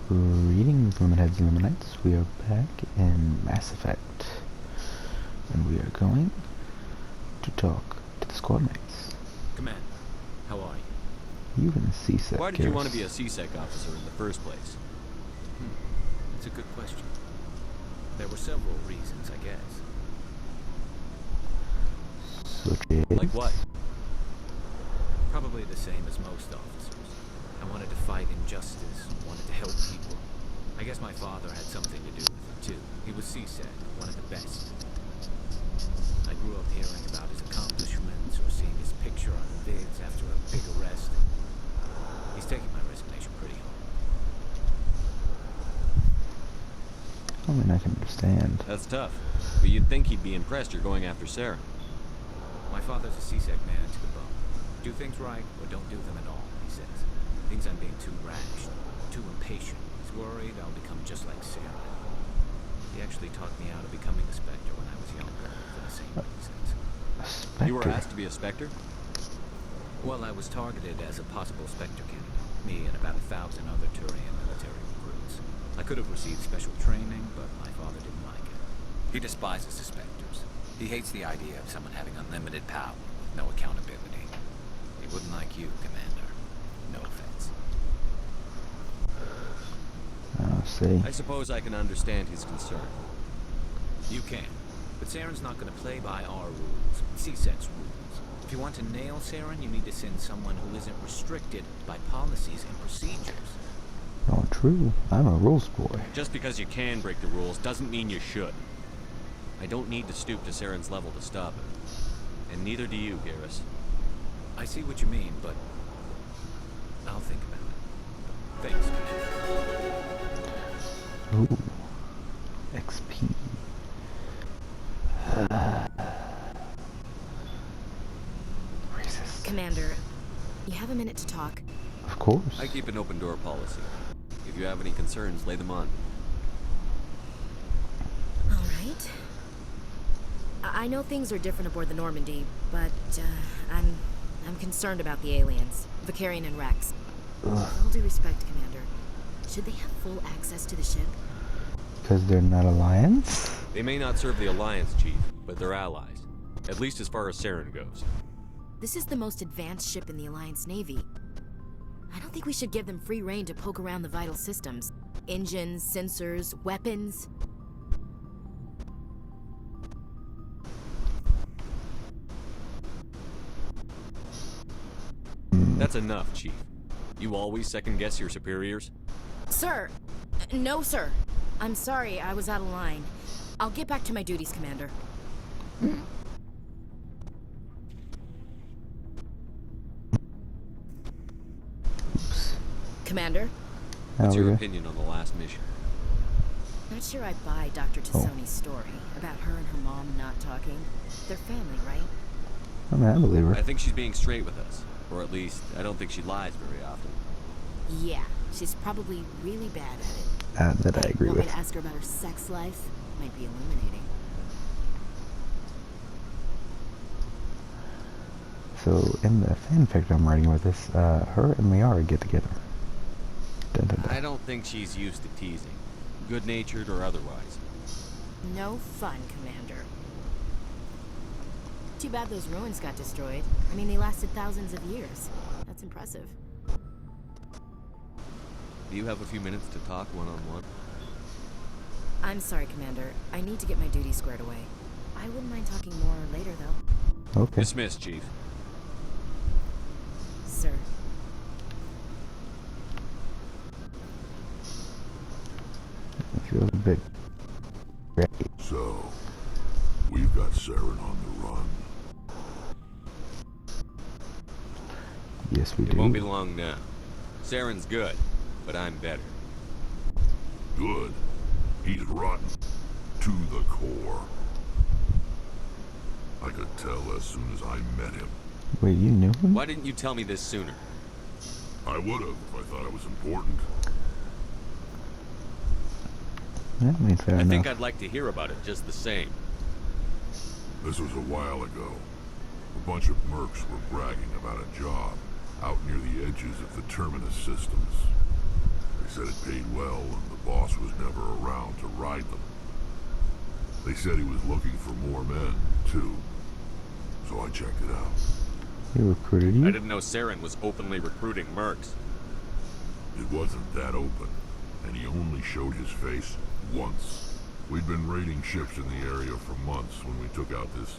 Greetings, Lemonheads and Lemonites. We are back in Mass Effect, and we are going to talk to the squad mates. Command, how are you? You and C-Sec. Why did you want to be a C-Sec officer in the first place? That's a good question. There were several reasons, I guess. Like what? Probably the same as most officers. I wanted to fight injustice, wanted to help people. I guess my father had something to do with it, too. He was C-Sec, one of the best. I grew up hearing about his accomplishments or seeing his picture on vids after a big arrest. He's taking my resignation pretty hard. I mean, I can understand. That's tough. But you'd think he'd be impressed you're going after Sarah. My father's a C-Sec man to the bone. Do things right or don't do them at all, he says. Thinks I'm being too rash, too impatient. He's worried I'll become just like Sarah. He actually talked me out of becoming a Spectre when I was younger, for the same reasons. A Spectre? You were asked to be a Spectre? Well, I was targeted as a possible Spectre candidate. Me and about 1,000 other Turian military recruits. I could have received special training, but my father didn't like it. He despises the Spectres. He hates the idea of someone having unlimited power with no accountability. He wouldn't like you, Commander. No offense. I'll see. I suppose I can understand his concern. You can. But Saren's not going to play by our rules, C-Sec's rules. If you want to nail Saren, you need to send someone who isn't restricted by policies and procedures. Oh, true. I'm a rules boy. Just because you can break the rules doesn't mean you should. I don't need to stoop to Saren's level to stop him. And neither do you, Garrus. I see what you mean, but I'll think about it. Thanks, Commander. Ooh. XP. Racist. Commander, you have a minute to talk? Of course. I keep an open door policy. If you have any concerns, lay them on. All right. I know things are different aboard the Normandy, but I'm concerned about the aliens, Vicarian and Rex. With all due respect, Commander, should they have full access to the ship? Because they're not Alliance? They may not serve the Alliance, Chief, but they're allies. At least as far as Saren goes. This is the most advanced ship in the Alliance Navy. I don't think we should give them free rein to poke around the vital systems. Engines, sensors, weapons. That's enough, Chief. You always second-guess your superiors? Sir! No, sir. I'm sorry, I was out of line. I'll get back to my duties, Commander. Commander? What's your opinion on the last mission? Not sure I buy Dr. Tassoni's story about her and her mom not talking. They're family, right? I mean, I believe her. I think she's being straight with us. Or at least, I don't think she lies very often. Yeah, she's probably really bad at it. That I agree Want me with. to ask her about her sex life? Might be illuminating. So, in the fanfic I'm writing with this, her and Liara get together. Dun, dun, dun. I don't think she's used to teasing. Good-natured or otherwise. No fun, Commander. Too bad those ruins got destroyed. I mean, they lasted thousands of years. That's impressive. Do you have a few minutes to talk one-on-one? I'm sorry, Commander. I need to get my duties squared away. I wouldn't mind talking more later, though. Okay. Dismissed, Chief. Sir. I feel a bit great. So, we've got Saren on the run. Yes, we do. It won't be long now. Saren's good, but I'm better. Good. He's rotten. To the core. I could tell as soon as I met him. Wait, you knew him? Why didn't you tell me this sooner? I would have if I thought it was important. Yeah, I mean, fair I enough. think I'd like to hear about it just the same. This was a while ago. A bunch of mercs were bragging about a job out near the edges of the Terminus systems. They said it paid well and the boss was never around to ride them. They said he was looking for more men, too. So I checked it out. He recruited you? I didn't know Saren was openly recruiting mercs. It wasn't that open, and he only showed his face once. We'd been raiding ships in the area for months when we took out this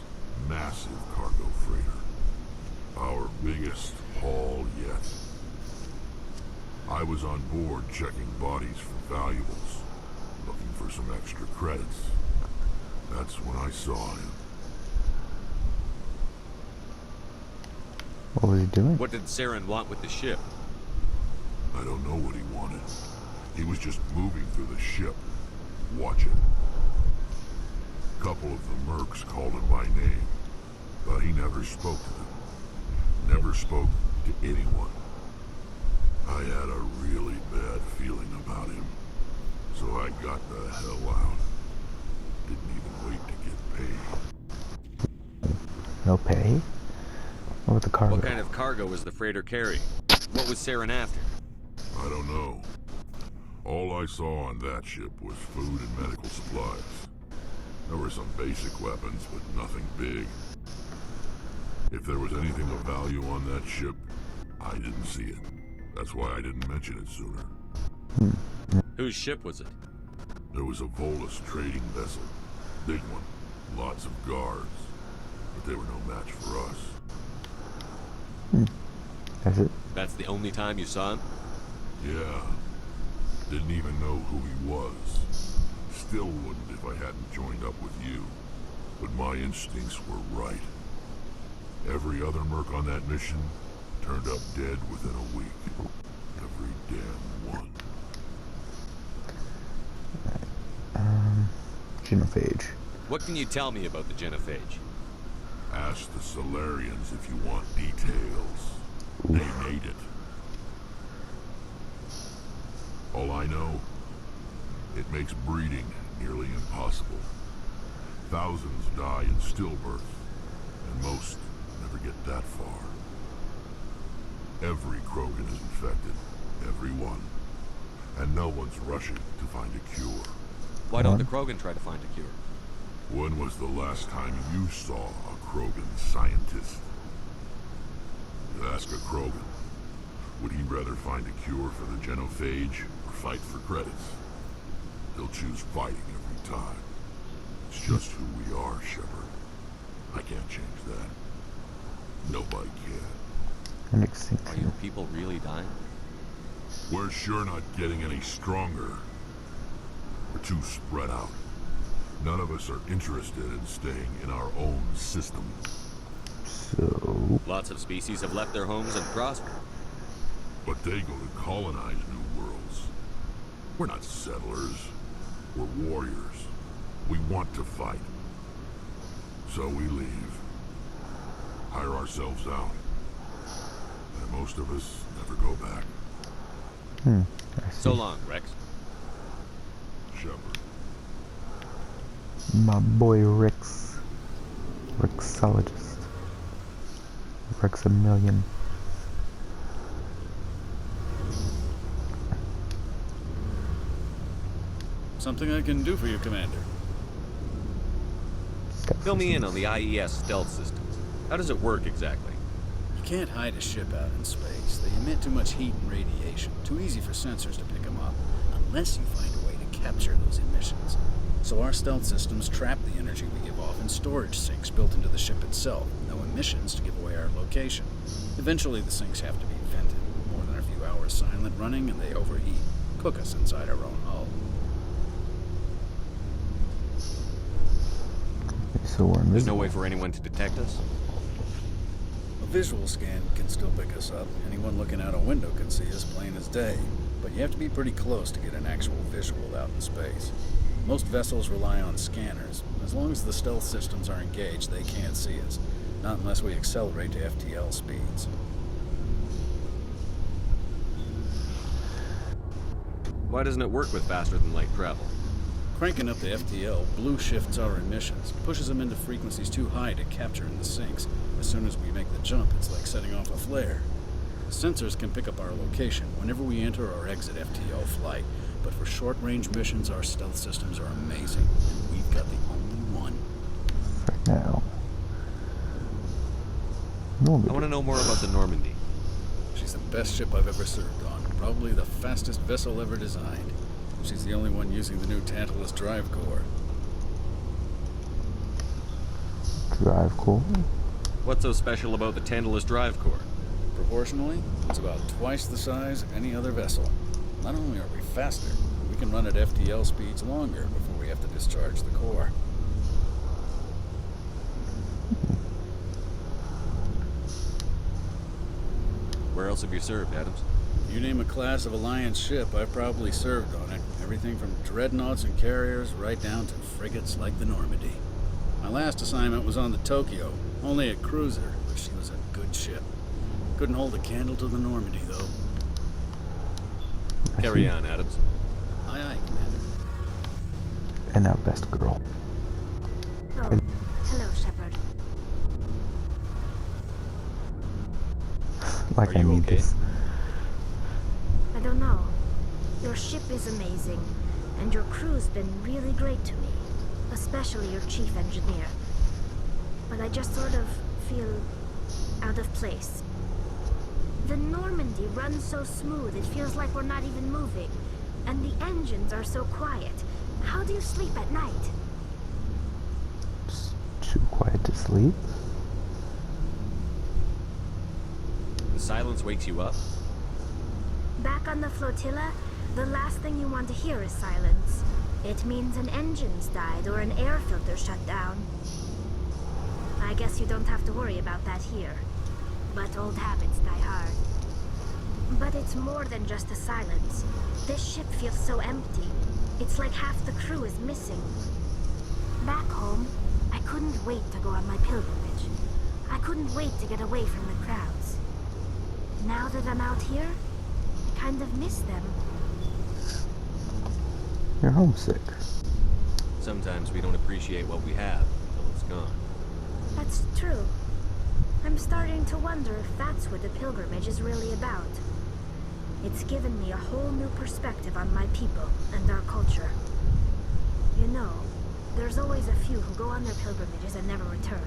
massive cargo freighter. Our biggest haul yet. I was on board checking bodies for valuables, looking for some extra credits. That's when I saw him. What was he doing? What did Saren want with the ship? I don't know what he wanted. He was just moving through the ship, watching. A couple of the mercs called him by name, but he never spoke to them. Never spoke to anyone. I had a really bad feeling about him, so I got the hell out. Didn't even wait to get paid. No pay? What was the cargo? What kind of cargo was the freighter carrying? What was Saren after? I don't know. All I saw on that ship was food and medical supplies. There were some basic weapons, but nothing big. If there was anything of value on that ship, I didn't see it. That's why I didn't mention it sooner. Whose ship was it? There was a Volus trading vessel. Big one. Lots of guards. But they were no match for us. That's it? That's the only time you saw him? Yeah. Didn't even know who he was. Still wouldn't if I hadn't joined up with you. But my instincts were right. Every other merc on that mission turned up dead within a week. Every damn one. Genophage. What can you tell me about the genophage? Ask the Solarians if you want details. They made it. All I know, it makes breeding nearly impossible. Thousands die in stillbirth, and most never get that far. Every Krogan is infected. Every one. And no one's rushing to find a cure. Why don't the Krogan try to find a cure? When was the last time you saw a Krogan scientist? You ask a Krogan, would he rather find a cure for the genophage or fight for credits? He'll choose fighting every time. It's just who we are, Shepard. I can't change that. Nobody can. That makes sense. Are your people really dying? We're sure not getting any stronger. We're too spread out. None of us are interested in staying in our own system. So... Lots of species have left their homes and prospered. But they go to colonize new worlds. We're not settlers. We're warriors. We want to fight. So we leave. Hire ourselves out. And most of us never go back. I see. So long, Rex. Shepard. My boy Rex. Rexologist. Rex a million. Something I can do for you, Commander. Fill me in on the IES stealth systems. How does it work exactly? You can't hide a ship out in space. They emit too much heat and radiation. Too easy for sensors to pick them up, unless you find a way to capture those emissions. So our stealth systems trap the energy we give off in storage sinks built into the ship itself. No emissions to give away our location. Eventually the sinks have to be vented. More than a few hours silent running and they overheat. Cook us inside our own hull. So we're There's invisible. no way for anyone to detect us? A visual scan can still pick us up. Anyone looking out a window can see us plain as day. But you have to be pretty close to get an actual visual out in space. Most vessels rely on scanners. As long as the stealth systems are engaged, they can't see us. Not unless we accelerate to FTL speeds. Why doesn't it work with faster than light travel? Cranking up the FTL blue shifts our emissions, pushes them into frequencies too high to capture in the sinks. As soon as we make the jump, it's like setting off a flare. The sensors can pick up our location whenever we enter or exit FTL flight, but for short-range missions, our stealth systems are amazing, and we've got the only one. For now. I Normandy. want to know more about the Normandy. She's the best ship I've ever served on, probably the fastest vessel ever designed. She's the only one using the new Tantalus drive core. Drive core. What's so special about the Tantalus drive core? Proportionally, it's about twice the size of any other vessel. Not only are we faster, we can run at FTL speeds longer before we have to discharge the core. Where else have you served, Adams? You name a class of Alliance ship, I've probably served on it. Everything from dreadnoughts and carriers right down to frigates like the Normandy. My last assignment was on the Tokyo, only a cruiser, but she was a good ship. Couldn't hold a candle to the Normandy, though. Carry on, Adams. Aye, aye, Commander. And our best girl. Oh, hello, Shepard. Like Are I you need okay? this. I don't know. Your ship is amazing, and your crew's been really great to me, especially your chief engineer. But I just sort of feel out of place. The Normandy runs so smooth, it feels like we're not even moving. And the engines are so quiet. How do you sleep at night? It's too quiet to sleep. The silence wakes you up? Back on the flotilla, the last thing you want to hear is silence. It means an engine's died or an air filter shut down. I guess you don't have to worry about that here. But old habits die hard. But it's more than just the silence. This ship feels so empty. It's like half the crew is missing. Back home, I couldn't wait to go on my pilgrimage. I couldn't wait to get away from the crowds. Now that I'm out here, I kind of miss them. You're homesick. Sometimes we don't appreciate what we have until it's gone. That's true. I'm starting to wonder if that's what the pilgrimage is really about. It's given me a whole new perspective on my people and our culture. You know, there's always a few who go on their pilgrimages and never return.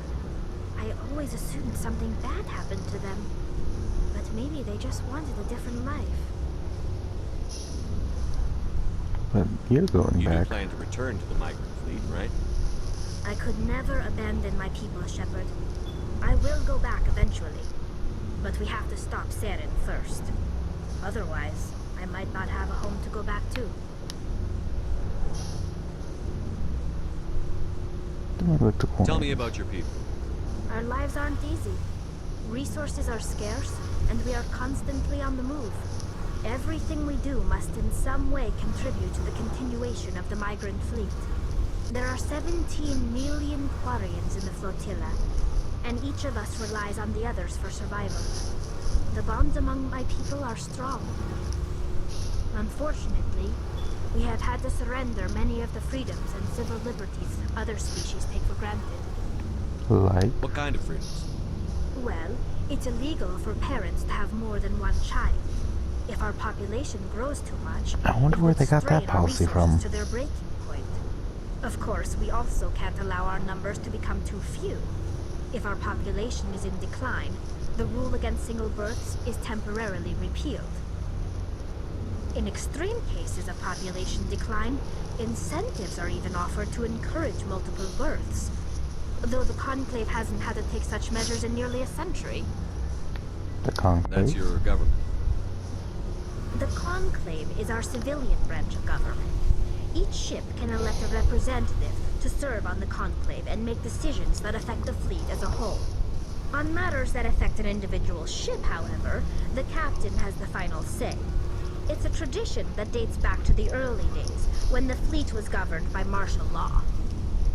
I always assumed something bad happened to them. But maybe they just wanted a different life. But you're going You do back. plan to return to the migrant fleet, right? I could never abandon my people, Shepard. I will go back eventually. But we have to stop Saren first. Otherwise, I might not have a home to go back to. Don't look to corner. Tell me about your people. Our lives aren't easy. Resources are scarce, and we are constantly on the move. Everything we do must in some way contribute to the continuation of the migrant fleet. There are 17 million Quarians in the flotilla, and each of us relies on the others for survival. The bonds among my people are strong. Unfortunately, we have had to surrender many of the freedoms and civil liberties other species take for granted. Like? What kind of freedoms? Well, it's illegal for parents to have more than one child. If our population grows too much, I wonder it where would they got that strain our policy resources from. to their breaking point. Of course, we also can't allow our numbers to become too few. If our population is in decline, the rule against single births is temporarily repealed. In extreme cases of population decline, incentives are even offered to encourage multiple births. Though the Conclave hasn't had to take such measures in nearly a century. The conclave? That's your government. The Conclave is our civilian branch of government. Each ship can elect a representative to serve on the Conclave and make decisions that affect the fleet as a whole. On matters that affect an individual ship, however, the captain has the final say. It's a tradition that dates back to the early days, when the fleet was governed by martial law.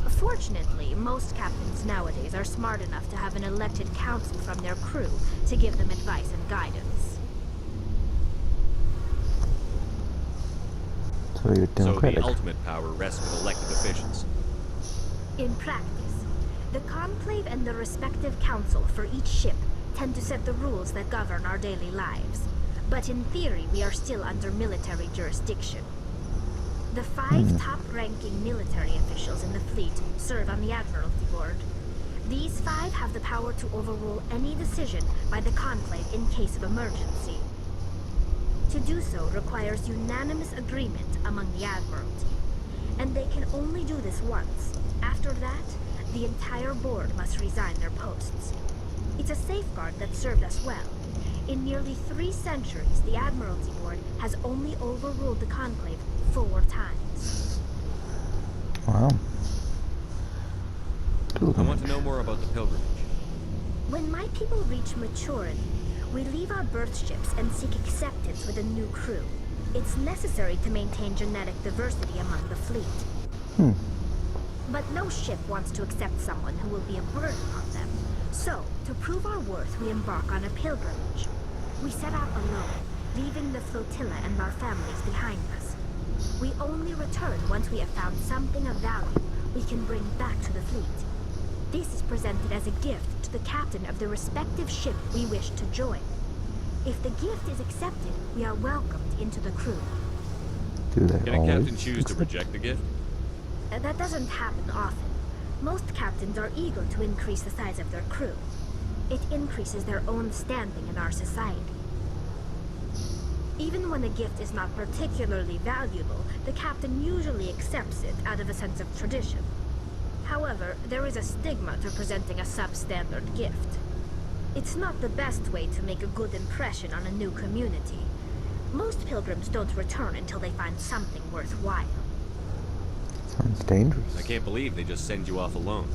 Fortunately, most captains nowadays are smart enough to have an elected council from their crew to give them advice and guidance. So you're So democratic. the ultimate power rests with elected officials. In practice, the Conclave and the respective council for each ship tend to set the rules that govern our daily lives. But in theory, we are still under military jurisdiction. The 5 top-ranking military officials in the fleet serve on the Admiralty Board. These 5 have the power to overrule any decision by the Conclave in case of emergency. To do so requires unanimous agreement among the Admiralty, and they can only do this once. After that, the entire board must resign their posts. It's a safeguard that served us well. In nearly 3 centuries, the Admiralty Board has only overruled the Conclave 4 times. Wow. I want to know more about the pilgrimage. When my people reach maturity, we leave our birth ships and seek acceptance with a new crew. It's necessary to maintain genetic diversity among the fleet. But no ship wants to accept someone who will be a burden on them. So, to prove our worth, we embark on a pilgrimage. We set out alone, leaving the flotilla and our families behind us. We only return once we have found something of value we can bring back to the fleet. This is presented as a gift to the captain of the respective ship we wish to join. If the gift is accepted, we are welcomed into the crew. Do they Can a always captain choose to accept? reject the gift? That doesn't happen often. Most captains are eager to increase the size of their crew. It increases their own standing in our society. Even when a gift is not particularly valuable, the captain usually accepts it out of a sense of tradition. However, there is a stigma to presenting a substandard gift. It's not the best way to make a good impression on a new community. Most pilgrims don't return until they find something worthwhile. Sounds dangerous. I can't believe they just send you off alone.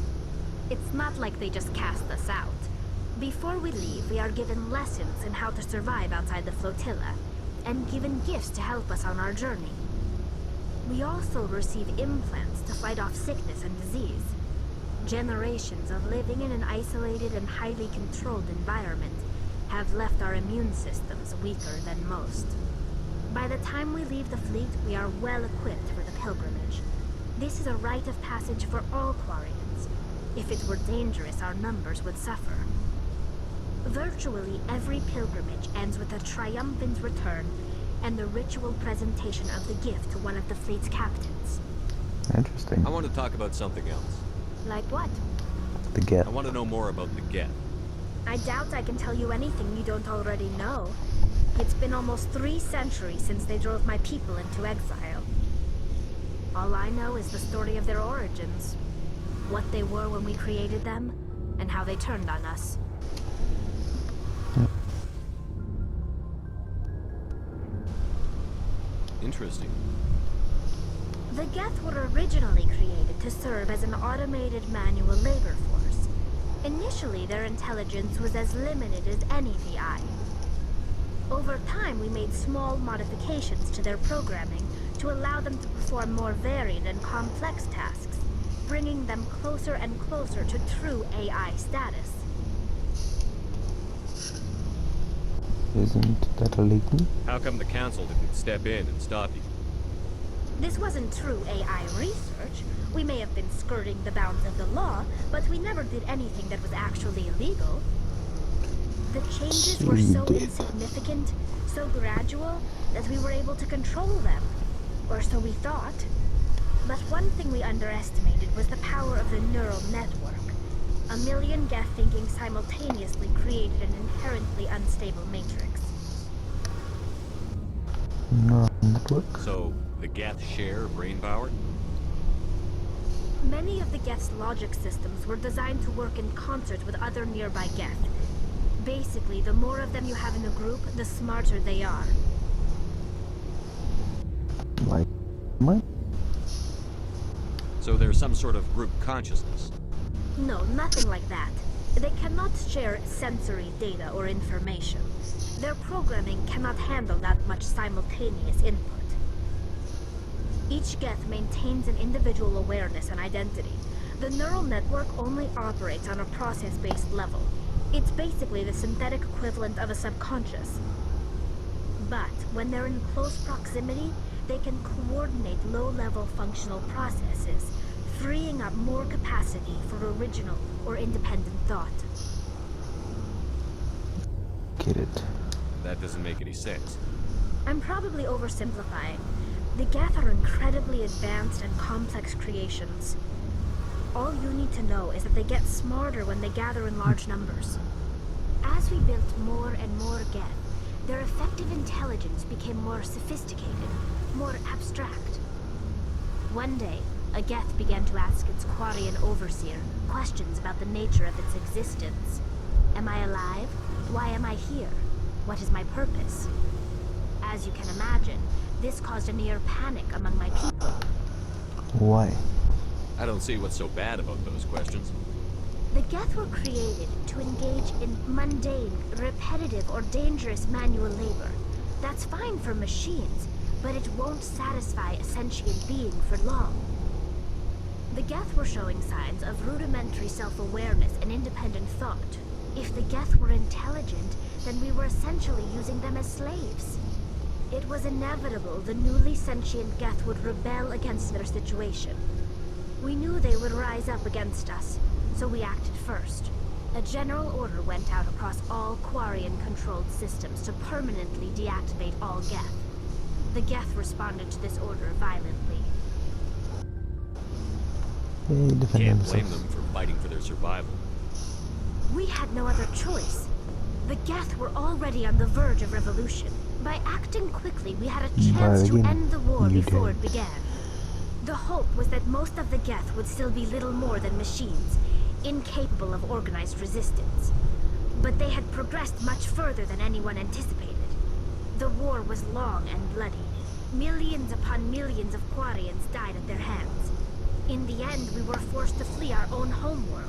It's not like they just cast us out. Before we leave, we are given lessons in how to survive outside the flotilla, and given gifts to help us on our journey. We also receive implants to fight off sickness and disease. Generations of living in an isolated and highly controlled environment have left our immune systems weaker than most. By the time we leave the fleet, we are well equipped for the pilgrimage. This is a rite of passage for all Quarians. If it were dangerous, our numbers would suffer. Virtually every pilgrimage ends with a triumphant return and the ritual presentation of the gift to one of the fleet's captains. Interesting. I want to talk about something else. Like what? The get. I want to know more about the get. I doubt I can tell you anything you don't already know. It's been almost 3 centuries since they drove my people into exile. All I know is the story of their origins, what they were when we created them, and how they turned on us. Interesting. The Geth were originally created to serve as an automated manual labor force. Initially, their intelligence was as limited as any VI. Over time, we made small modifications to their programming to allow them to perform more varied and complex tasks, bringing them closer and closer to true AI status. Isn't that illegal? How come the council didn't step in and stop you? This wasn't true AI research. We may have been skirting the bounds of the law, but we never did anything that was actually illegal. The changes were so insignificant, so gradual, that we were able to control them. Or so we thought. But one thing we underestimated was the power of the neural network. A million Geth thinking simultaneously created an inherently unstable matrix. Neural network? So, the Geth share brain power? Many of the Geth's logic systems were designed to work in concert with other nearby Geth. Basically, the more of them you have in a group, the smarter they are. Like what? So there's some sort of group consciousness. No, nothing like that. They cannot share sensory data or information. Their programming cannot handle that much simultaneous input. Each Geth maintains an individual awareness and identity. The neural network only operates on a process-based level. It's basically the synthetic equivalent of a subconscious. But when they're in close proximity, they can coordinate low-level functional processes, freeing up more capacity for original or independent thought. sophisticated. That doesn't make any sense. I'm probably oversimplifying. The Geth are incredibly advanced and complex creations. All you need to know is that they get smarter when they gather in large numbers. As we built more and more Geth, their effective intelligence became more sophisticated, more abstract. One day, a Geth began to ask its Quarian overseer questions about the nature of its existence. Am I alive? Why am I here? What is my purpose? As you can imagine, this caused a near panic among my people. Why? I don't see what's so bad about those questions. The Geth were created to engage in mundane, repetitive, or dangerous manual labor. That's fine for machines, but it won't satisfy a sentient being for long. The Geth were showing signs of rudimentary self-awareness and independent thought. If the Geth were intelligent, then we were essentially using them as slaves. It was inevitable the newly sentient Geth would rebel against their situation. We knew they would rise up against us, so we acted first. A general order went out across all Quarian-controlled systems to permanently deactivate all Geth. The Geth responded to this order violently. They defend Can't themselves. blame them for fighting for their survival. We had no other choice. The Geth were already on the verge of revolution. By acting quickly, we had a chance to end the war before it began. The hope was that most of the Geth would still be little more than machines, incapable of organized resistance. But they had progressed much further than anyone anticipated. The war was long and bloody. Millions upon millions of Quarians died at their hands. In the end, we were forced to flee our own homeworld.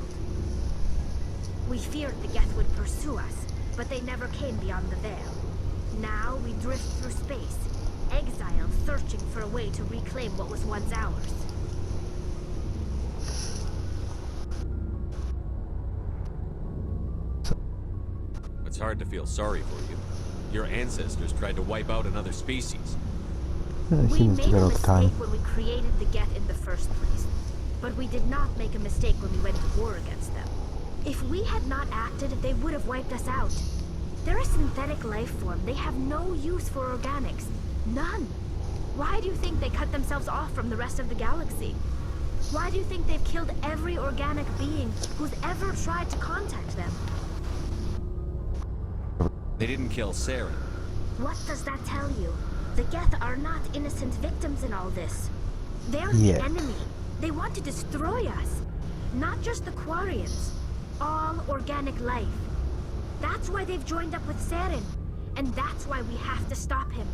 We feared the Geth would pursue us, but they never came beyond the veil. Now we drift through space, exiled, searching for a way to reclaim what was once ours. It's hard to feel sorry for you. Your ancestors tried to wipe out another species. We Humans made do that a all the time. mistake when we created the Geth in the first place, but we did not make a mistake when we went to war against them. If we had not acted, they would have wiped us out. They're a synthetic life form. They have no use for organics. None. Why do you think they cut themselves off from the rest of the galaxy? Why do you think they've killed every organic being who's ever tried to contact them? They didn't kill Saren. What does that tell you? The Geth are not innocent victims in all this. They're Yet. the enemy. They want to destroy us. Not just the Quarians. All organic life. That's why they've joined up with Saren. And that's why we have to stop him.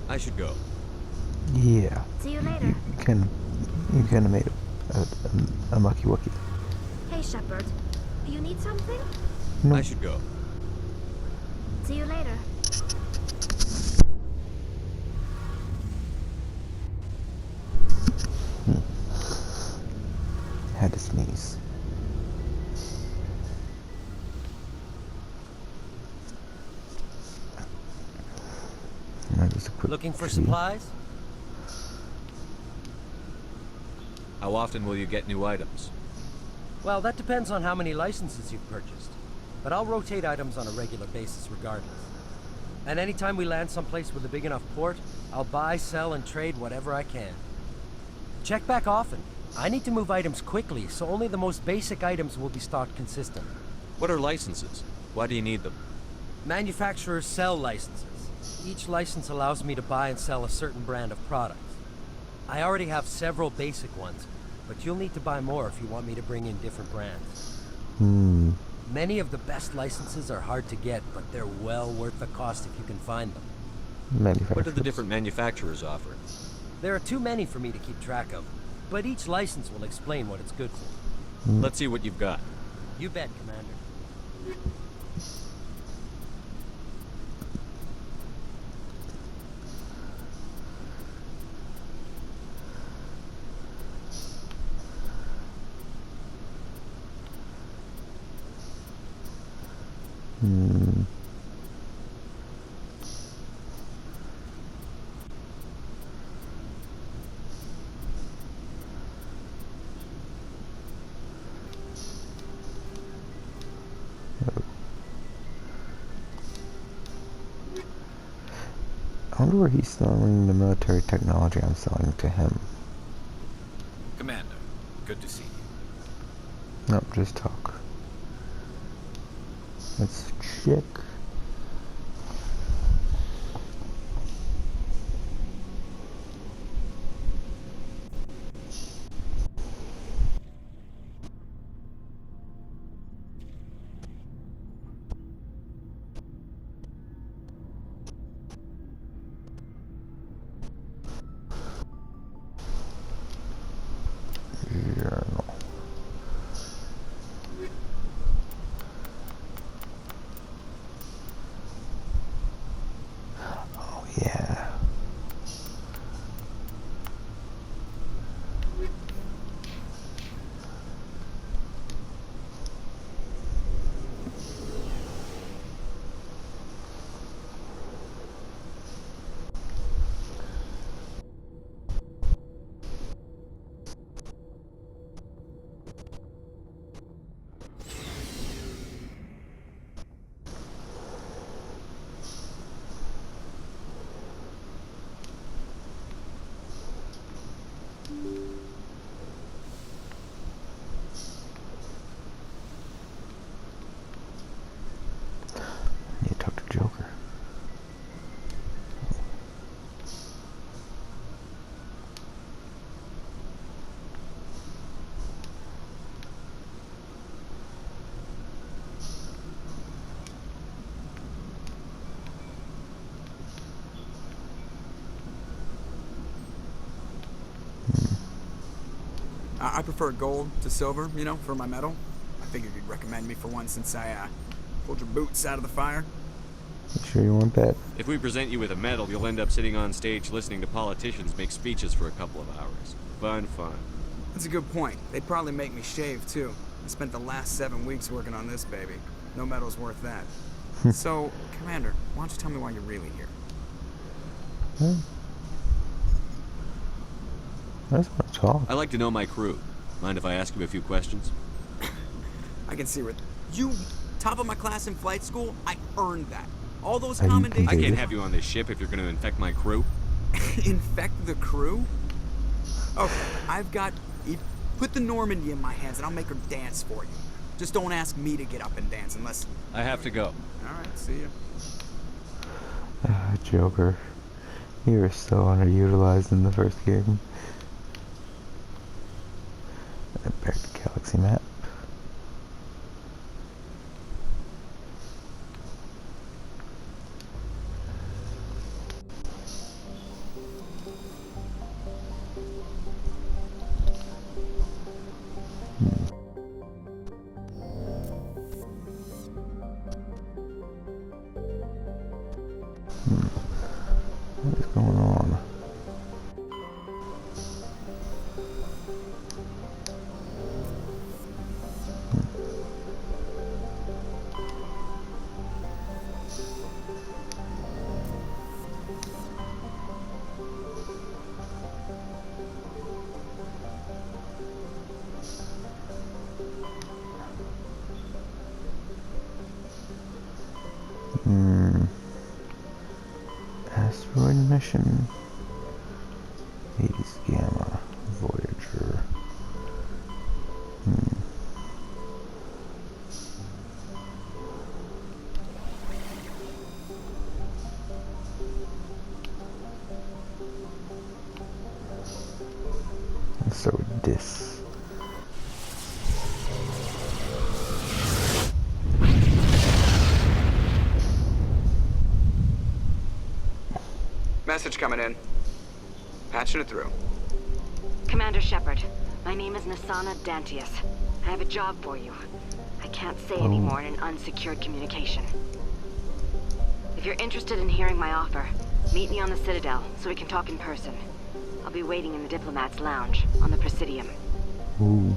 I should go. Yeah. See you later. You kind of made a mucky wucky. Hey, Shepard. You need something? No. I should go. See you later. Had to sneeze. Just a quick Looking for pee. supplies? How often will you get new items? Well, that depends on how many licenses you've purchased. But I'll rotate items on a regular basis regardless. And anytime we land someplace with a big enough port, I'll buy, sell, and trade whatever I can. Check back often. I need to move items quickly, so only the most basic items will be stocked consistently. What are licenses? Why do you need them? Manufacturers sell licenses. Each license allows me to buy and sell a certain brand of products. I already have several basic ones, but you'll need to buy more if you want me to bring in different brands. Many of the best licenses are hard to get, but they're well worth the cost if you can find them. What do the different manufacturers offer? There are too many for me to keep track of, but each license will explain what it's good for. Let's see what you've got. You bet, Commander. I wonder where he's selling the military technology I'm selling to him. Commander, good to see you. Nope, just talk. Let's check. Journal. Oh yeah. I need to talk to Joker. I prefer gold to silver, you know, for my medal. I figured you'd recommend me for one since I pulled your boots out of the fire. You sure you want that? If we present you with a medal, you'll end up sitting on stage listening to politicians make speeches for a couple of hours. Fun. That's a good point. They'd probably make me shave, too. I spent the last 7 weeks working on this baby. No medal's worth that. So, Commander, why don't you tell me why you're really here? Huh? I just want to talk. I like to know my crew. Mind if I ask you a few questions? I can see where... You, top of my class in flight school, I earned that. All those Are you commendations... I can't have you on this ship if you're going to infect my crew. Infect the crew? Okay, I've got... Put the Normandy in my hands and I'll make her dance for you. Just don't ask me to get up and dance unless... I have to go. Alright, see ya. Joker. You were so underutilized in the first game. And back to Galaxy Map. What is going on? Asteroid mission. Hades Gamma. Voyager. Let's start with this. Message coming in. Patching it through. Commander Shepard, my name is Nasana Dantius. I have a job for you. I can't say any more in an unsecured communication. If you're interested in hearing my offer, meet me on the Citadel so we can talk in person. I'll be waiting in the Diplomat's Lounge on the Presidium. Ooh.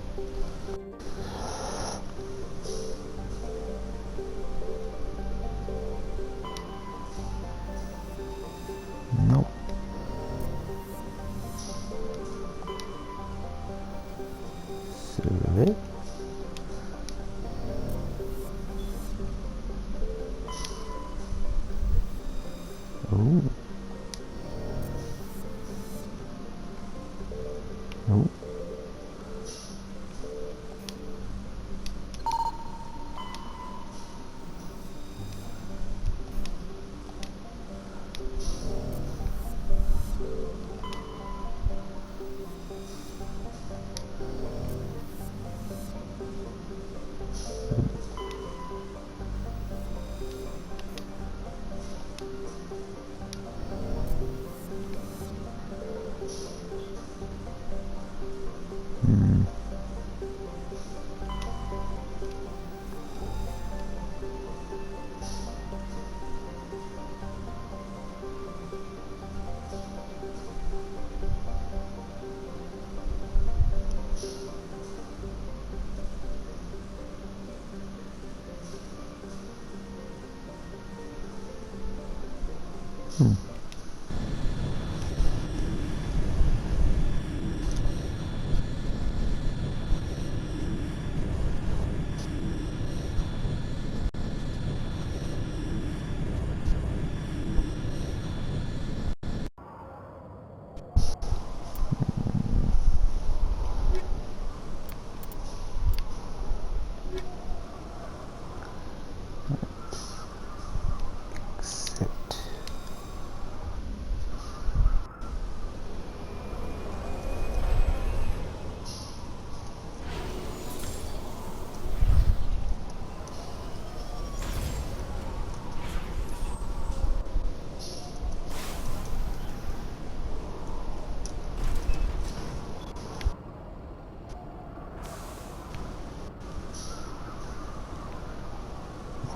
Nope. Survey. Ooh.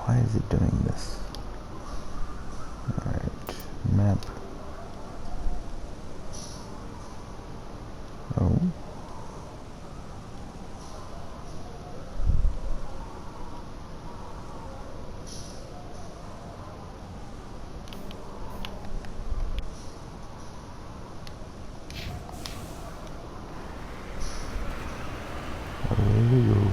Why is it doing this? Alright, map. Oh. Oh.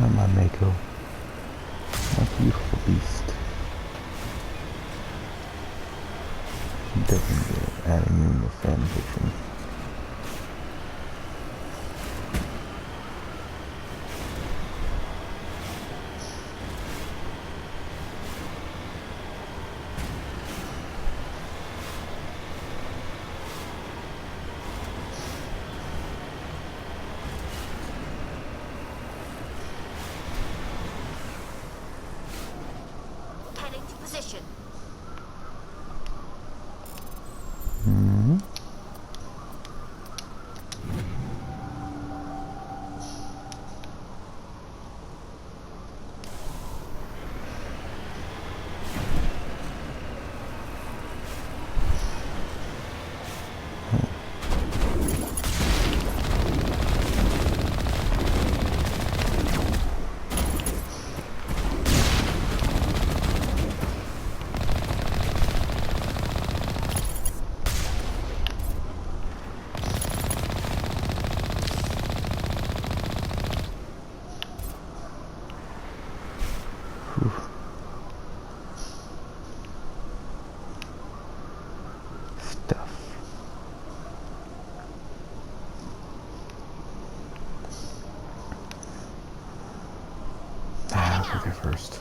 Ah, my Mako. My beautiful beast. Definitely adding in the fan fiction. Heading to position. Mm-hmm. Stuff. I'll go first.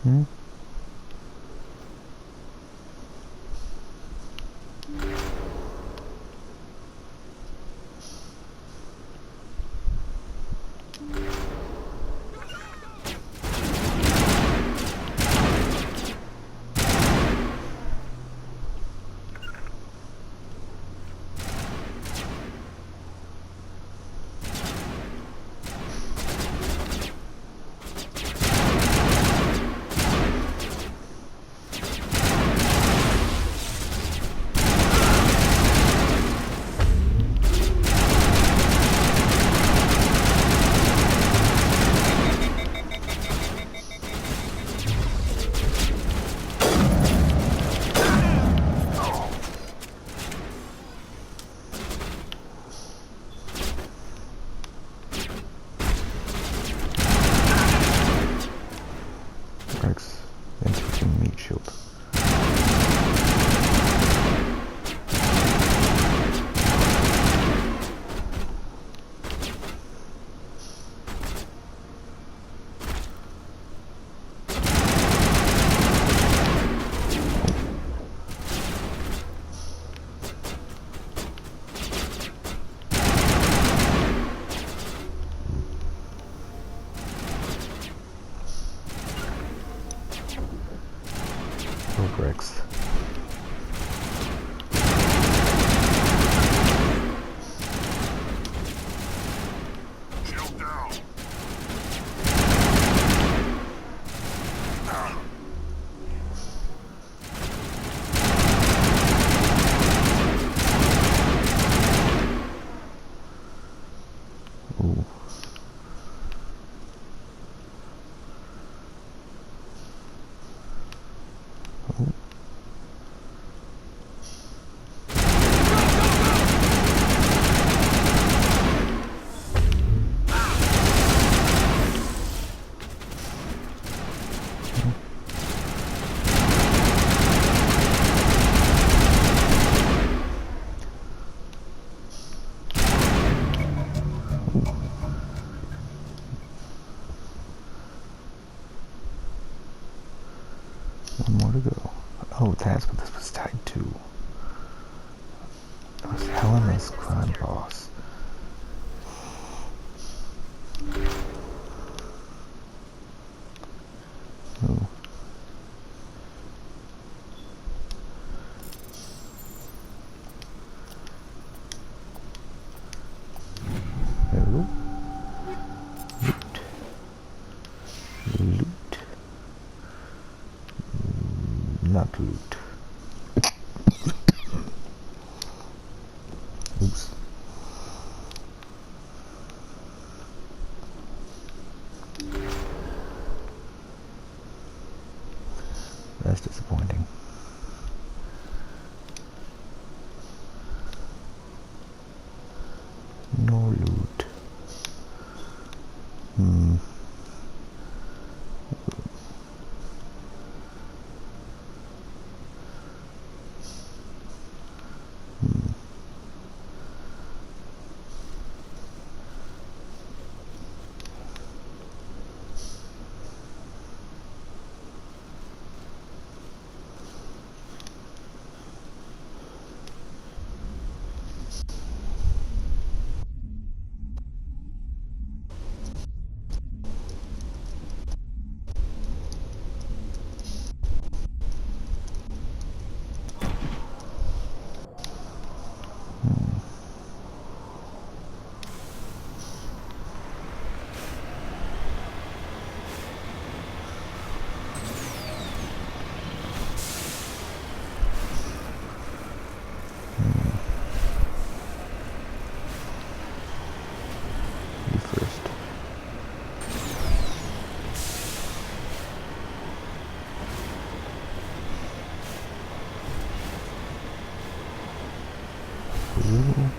Hmm? Rex. Shield down. Ooh. Oh. One more to go. Oh, that's what this was tied to. It was Helena's crime boss. Oh. There we go. Loot. Loot. Not loot. Oops. That's disappointing. No loot. You first. Ooh.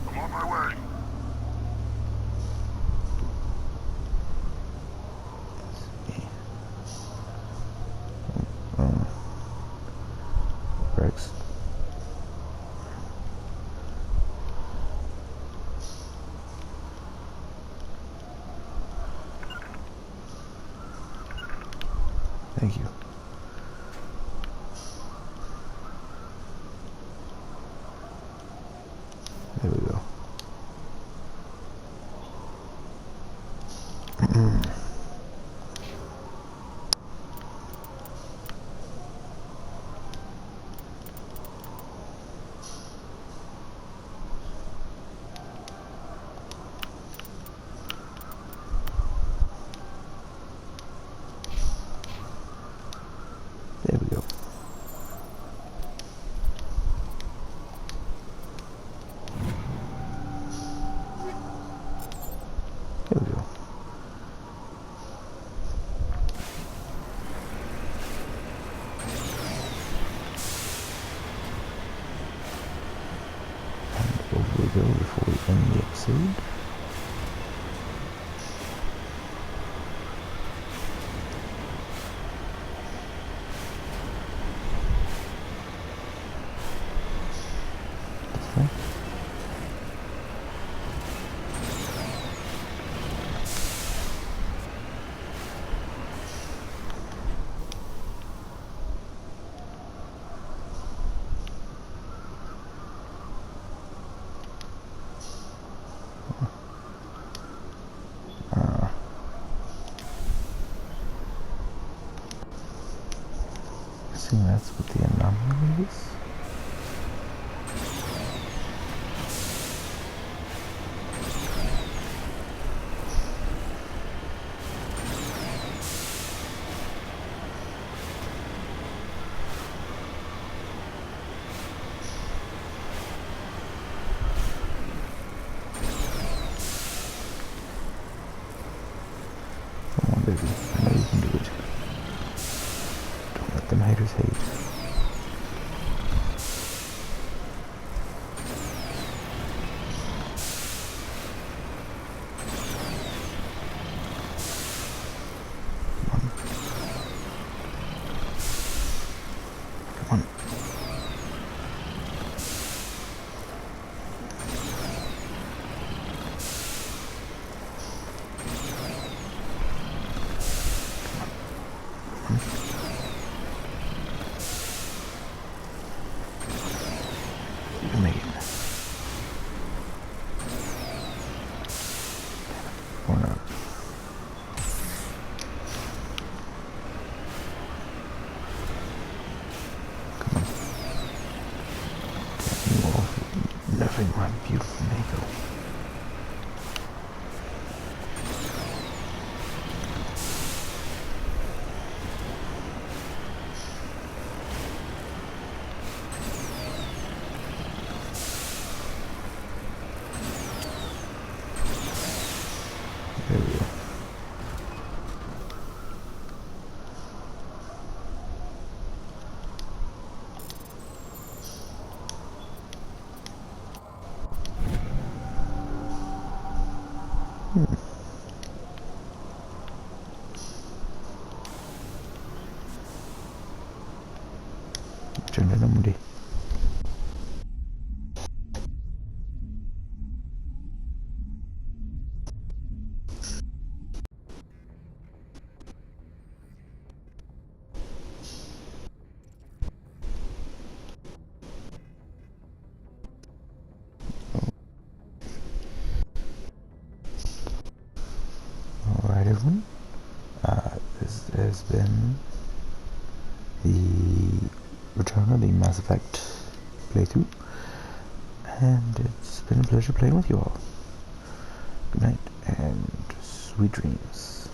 I'm on my way. Rex. Thank you. There we go. There we go. There we go. And over we go before we end the episode. Okay. guessing that's what the anomaly is. Come on, baby. I know you can do it. Don't let them haters hate. Come on. You can make it. Or not. Come on. Get you off loving my beautiful Mako. There we go. Turn it on, Monday. Alright, everyone. This has been the return of the Mass Effect playthrough, and it's been a pleasure playing with you all. Good night, and sweet dreams.